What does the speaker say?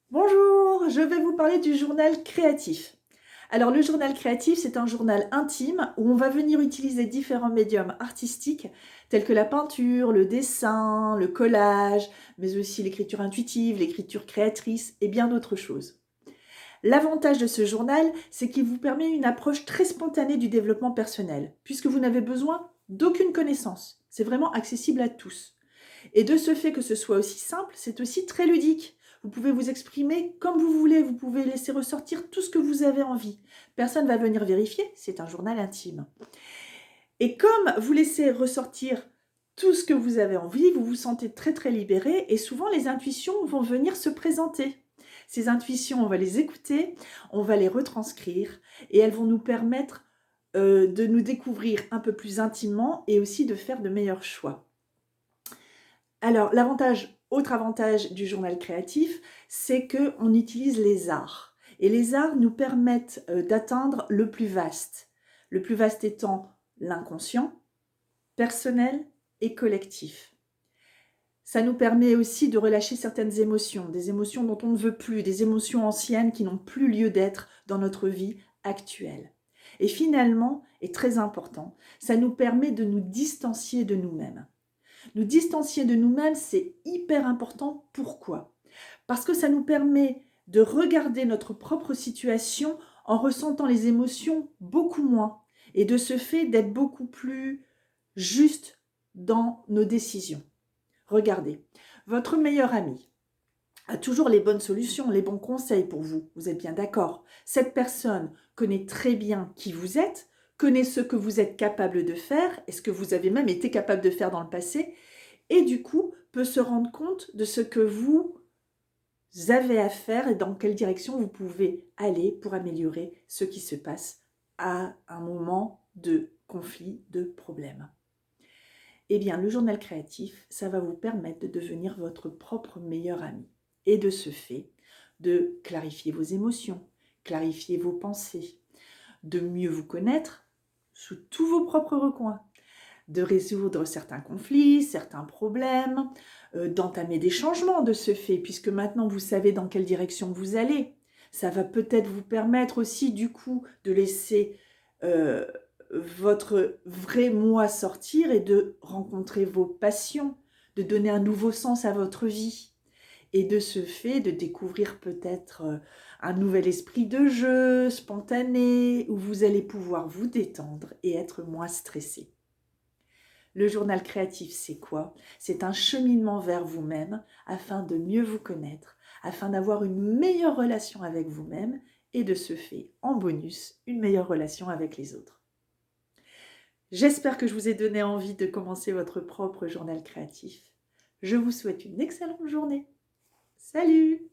Bonjour, je vais vous parler du journal créatif. Alors le journal créatif, c'est un journal intime où on va venir utiliser différents médiums artistiques tels que la peinture, le dessin, le collage, mais aussi l'écriture intuitive, l'écriture créatrice et bien d'autres choses. L'avantage de ce journal, c'est qu'il vous permet une approche très spontanée du développement personnel, puisque vous n'avez besoin d'aucune connaissance. C'est vraiment accessible à tous. Et de ce fait que ce soit aussi simple, c'est aussi très ludique. Vous pouvez vous exprimer comme vous voulez, vous pouvez laisser ressortir tout ce que vous avez envie. Personne ne va venir vérifier, c'est un journal intime. Et comme vous laissez ressortir tout ce que vous avez envie, vous vous sentez très très libéré et souvent les intuitions vont venir se présenter. Ces intuitions, on va les écouter, on va les retranscrire et elles vont nous permettre de nous découvrir un peu plus intimement et aussi de faire de meilleurs choix. Alors, autre avantage du journal créatif, c'est qu'on utilise les arts. Et les arts nous permettent d'atteindre le plus vaste. Le plus vaste étant l'inconscient, personnel et collectif. Ça nous permet aussi de relâcher certaines émotions, des émotions dont on ne veut plus, des émotions anciennes qui n'ont plus lieu d'être dans notre vie actuelle. Et finalement, et très important, ça nous permet de nous distancier de nous-mêmes. Nous distancier de nous-mêmes, c'est hyper important. Pourquoi? Parce que ça nous permet de regarder notre propre situation en ressentant les émotions beaucoup moins et de ce fait d'être beaucoup plus juste dans nos décisions. Regardez, votre meilleur ami a toujours les bonnes solutions, les bons conseils pour vous. Vous êtes bien d'accord? Cette personne connaît très bien qui vous êtes, connaît ce que vous êtes capable de faire et ce que vous avez même été capable de faire dans le passé et du coup peut se rendre compte de ce que vous avez à faire et dans quelle direction vous pouvez aller pour améliorer ce qui se passe à un moment de conflit, de problème. Eh bien, le journal créatif, ça va vous permettre de devenir votre propre meilleur ami et de ce fait, de clarifier vos émotions, clarifier vos pensées, de mieux vous connaître sous tous vos propres recoins, de résoudre certains conflits, certains problèmes, d'entamer des changements de ce fait, puisque maintenant vous savez dans quelle direction vous allez. Ça va peut-être vous permettre aussi du coup de laisser votre vrai moi sortir et de rencontrer vos passions, de donner un nouveau sens à votre vie. Et de ce fait, de découvrir peut-être un nouvel esprit de jeu, spontané, où vous allez pouvoir vous détendre et être moins stressé. Le journal créatif, c'est quoi? C'est un cheminement vers vous-même afin de mieux vous connaître, afin d'avoir une meilleure relation avec vous-même et de ce fait, en bonus, une meilleure relation avec les autres. J'espère que je vous ai donné envie de commencer votre propre journal créatif. Je vous souhaite une excellente journée. Salut!